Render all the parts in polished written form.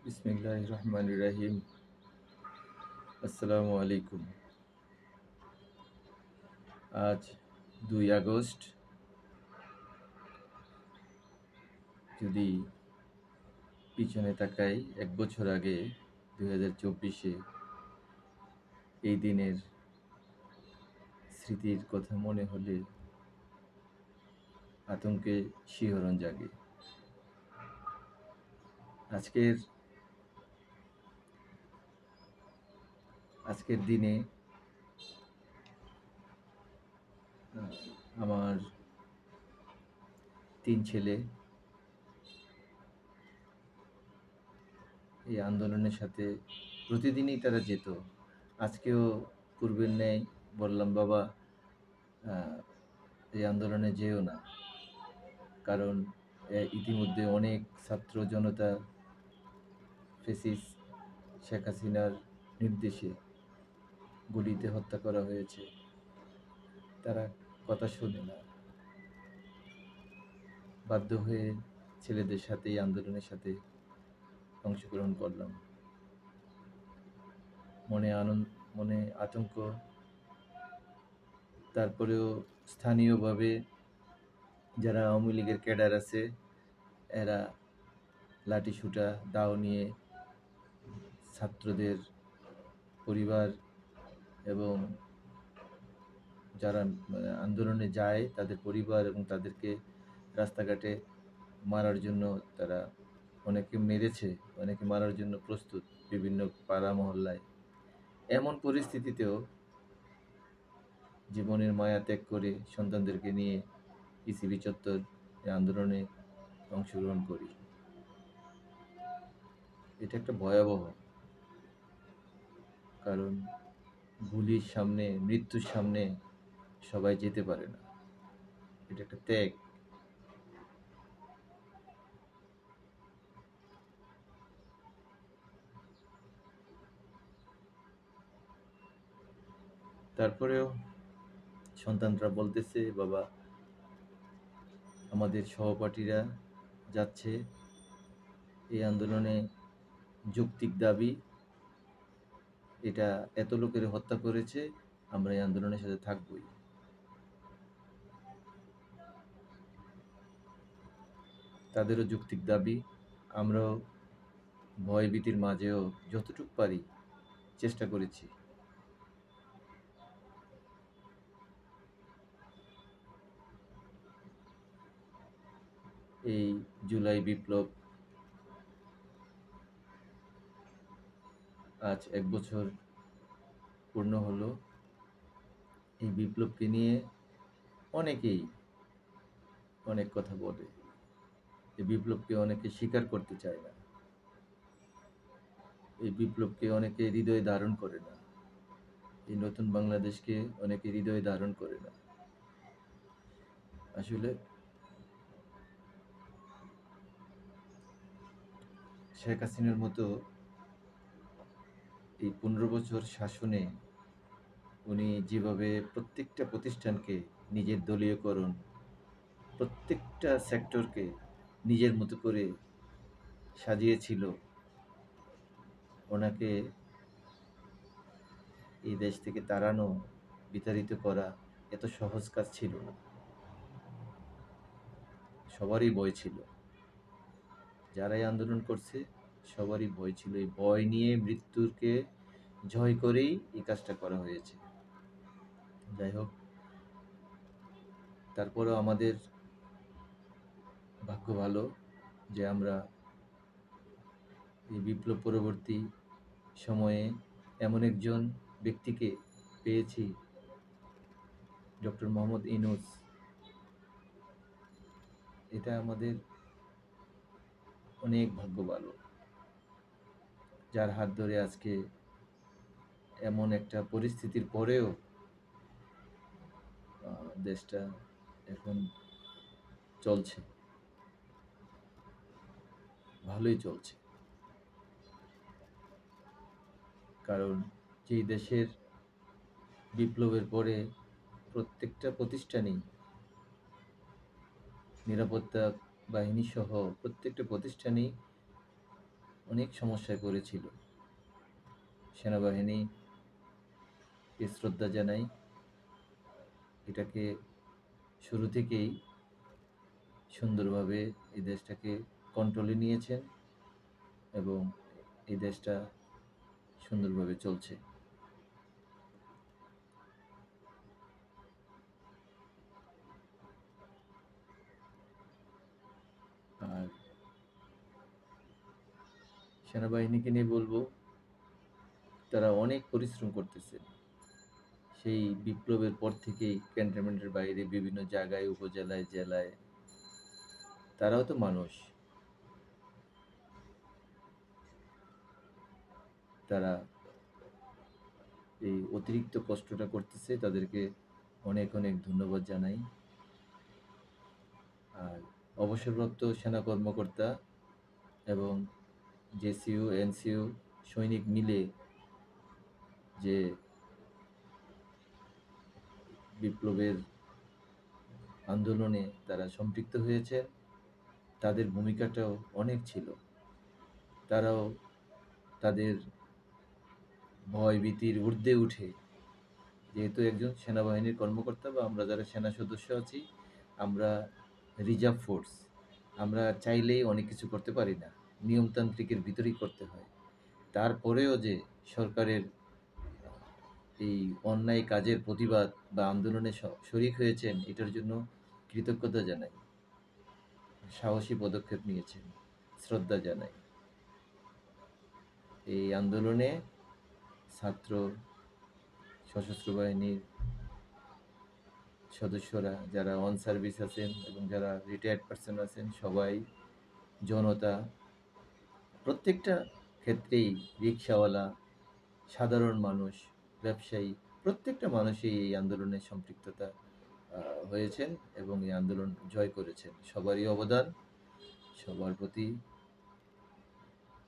বিসমিল্লাহির রহমানির রহিম। আসসালামু আলাইকুম। আজ 2 আগস্ট। যদি পিছনে তাকাই 1 বছর আগে 2024-এ এই দিনের স্মৃতির কথা মনে হলে আতঙ্কে শিহরণ জাগে। আজকের আজকের দিনে আমার 3 ছেলে এই আন্দোলনের সাথে প্রতিদিনই তারা যেত। আজকেও পূর্বের ন্যায় বললাম, বাবা এই আন্দোলনে যেও না, কারণ ইতিমধ্যে অনেক ছাত্র জনতা ফ্যাসিস্ট শেখ হাসিনার নির্দেশে গুলিতে হত্যা করা হয়েছে। তারা কথা শোনে না। বাধ্য হয়ে ছেলেদের সাথে এই আন্দোলনের সাথে অংশগ্রহণ করলাম। মনে আতঙ্ক, তারপরেও স্থানীয়ভাবে যারা আওয়ামী লীগের ক্যাডার আছে এরা লাঠিসোঁটা দাও নিয়ে ছাত্রদের পরিবার এবং যারা আন্দোলনে যায় তাদের পরিবার এবং তাদেরকে রাস্তাঘাটে মারার জন্য তারা অনেকে মেরেছে, অনেকে মারার জন্য প্রস্তুত বিভিন্ন পাড়া মহল্লায়। এমন পরিস্থিতিতেও জীবনের মায়া ত্যাগ করে সন্তানদেরকে নিয়ে ইসিবি চত্বর আন্দোলনে অংশগ্রহণ করি। এটা একটা ভয়াবহ, কারণ গুলির সামনে, মৃত্যুর সামনে সবাই যেতে পারে না। এটা একটা ত্যাগ। তারপরেও সন্তানরা বলতেছে, বাবা আমাদের সহপাঠীরা যাচ্ছে, এই আন্দোলনে যৌক্তিক দাবি, এটা এত লোকের হত্যা করেছে, আমরা এই আন্দোলনের সাথে থাকবই। তাদেরও যৌক্তিক দাবি, আমরাও ভয়ভীতির মাঝেও যতটুকু পারি চেষ্টা করেছি। এই জুলাই বিপ্লব আজ 1 বছর পূর্ণ হলো। এই বিপ্লবকে নিয়ে অনেকেই অনেক কথা বলে। এই বিপ্লবকে অনেকে স্বীকার করতে চায় না। এই বিপ্লবকে অনেকে হৃদয়ে ধারণ করে না। এই নতুন বাংলাদেশকে অনেকে হৃদয়ে ধারণ করে না। আসলে শেখ হাসিনার মতো এই 15 বছর শাসনে উনি যেভাবে প্রত্যেকটা প্রতিষ্ঠানকে নিজের দলীয়করণ, প্রত্যেকটা সেক্টরকে নিজের মতো করে সাজিয়েছিল, ওনাকে এই দেশ থেকে তাড়ানো, বিতাড়িত করা এত সহজ কাজ ছিল না। সবারই ভয় ছিল, যারাই আন্দোলন করছে সবারই ভয় ছিল। এই ভয় নিয়ে মৃত্যুকে জয় করেই এই কাজটা করা হয়েছে। যাই হোক, তারপরেও আমাদের ভাগ্য ভালো যে আমরা এই বিপ্লব পরবর্তী সময়ে এমন একজন ব্যক্তিকে পেয়েছি, ডক্টর মোহাম্মদ ইউনূস। এটা আমাদের অনেক ভাগ্য ভালো, যার হাত ধরে আজকে এমন একটা পরিস্থিতির পরেও দেশটা এখন চলছে, ভালোই চলছে। কারণ যেই দেশের বিপ্লবের পরে প্রত্যেকটা প্রতিষ্ঠানই, নিরাপত্তা বাহিনী সহ প্রত্যেকটা প্রতিষ্ঠানই অনেক সমস্যায় পড়েছিল। সেনাবাহিনীকে শ্রদ্ধা জানাই। এটাকে শুরু থেকেই সুন্দরভাবে এই দেশটাকে কন্ট্রোলে নিয়েছেন এবং এই দেশটা সুন্দরভাবে চলছে। আর সেনাবাহিনীকে নিয়ে বলবো, তারা অনেক পরিশ্রম করতেছে। সেই বিপ্লবের পর থেকেই ক্যান্টনমেন্টের বাইরে বিভিন্ন জায়গায়, উপজেলায়, জেলায় তারাও তো মানুষ। তারা এই অতিরিক্ত কষ্টটা করতেছে, তাদেরকে অনেক অনেক ধন্যবাদ জানাই। আর অবসরপ্রাপ্ত সেনা কর্মকর্তা এবং জেসিইউ, এনসিইউ সৈনিক মিলে যে বিপ্লবের আন্দোলনে তারা সম্পৃক্ত হয়েছে, তাদের ভূমিকাটাও অনেক ছিল। তারাও তাদের ভয় ভীতির ঊর্ধ্বে উঠে, যেহেতু একজন সেনাবাহিনীর কর্মকর্তা বা আমরা যারা সেনা সদস্য আছি, আমরা রিজার্ভ ফোর্স, আমরা চাইলেই অনেক কিছু করতে পারি না, নিয়মতান্ত্রিকের ভিতরেই করতে হয়। তারপরেও যে সরকারের এই অন্যায় কাজের প্রতিবাদ বা আন্দোলনে শরিক হয়েছেন, এটার জন্য কৃতজ্ঞতা জানাই। সাহসী পদক্ষেপ নিয়েছেন, শ্রদ্ধা জানাই। এই আন্দোলনে ছাত্র, সশস্ত্র বাহিনীর সদস্যরা যারা অন সার্ভিস আছেন এবং যারা রিটায়ার্ড পার্সন আছেন, সবাই, জনতা, প্রত্যেকটা ক্ষেত্রেই, রিক্সাওয়ালা, সাধারণ মানুষ, ব্যবসায়ী, প্রত্যেকটা মানুষই এই আন্দোলনে সম্পৃক্ততা হয়েছেন এবং এই আন্দোলন জয় করেছেন। সবারই অবদান, সবার প্রতি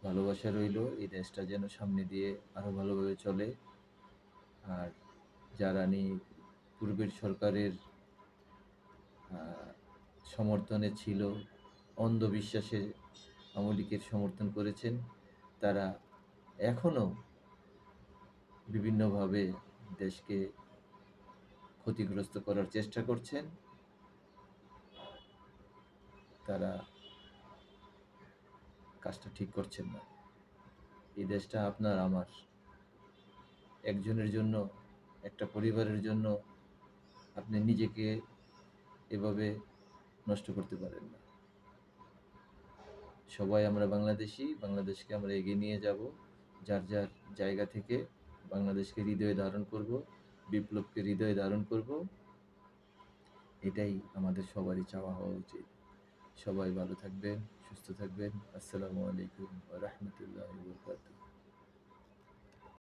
ভালোবাসা রইল। এই দেশটা যেন সামনে দিয়ে আরও ভালোভাবে চলে। আর যারা পূর্বের সরকারের সমর্থনে ছিল, অন্ধবিশ্বাসে আওয়ামী লীগের সমর্থন করেছেন, তারা এখনও বিভিন্নভাবে দেশকে ক্ষতিগ্রস্ত করার চেষ্টা করছেন। তারা কাজটা ঠিক করছেন না। এই দেশটা আপনার আমার, একজনের জন্য, একটা পরিবারের জন্য আপনি নিজেকে এভাবে নষ্ট করতে পারেন না। সবাই আমরা বাংলাদেশি, বাংলাদেশকে আমরা এগিয়ে নিয়ে যাব। যার যার জায়গা থেকে বাংলাদেশকে হৃদয়ে ধারণ করব, বিপ্লবকে হৃদয়ে ধারণ করব। এটাই আমাদের সবারই চাওয়া হওয়া উচিত। সবাই ভালো থাকবেন, সুস্থ থাকবেন। আসসালামু আলাইকুম ওয়া রাহমাতুল্লাহি ওয়া বারাকাতুহু।